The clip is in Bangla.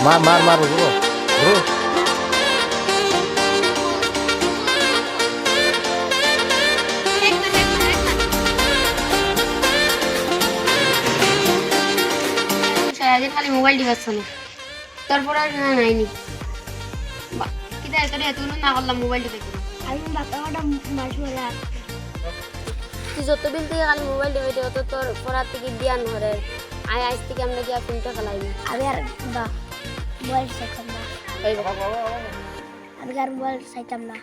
মার মার মার ঘুরো ঘুরো সারাদিন খালি মোবাইল টিপাচ্ছ না তারপর আর নাইনি কিতা এত এতগুলো না করলাম মোবাইল টিপাচ্ছি আমি বাচ্চাটা মাস বলে তুই যত বিল থেকে খালি মোবাইল টিপাইতে অত তোর পড়ার থেকে জ্ঞান ধরে আজ থেকে আমরা গিয়া ফোনটা খেলাইনি আমি আর মোবাইল চাইতাম না এই আমি আর মোবাইল চাইতাম না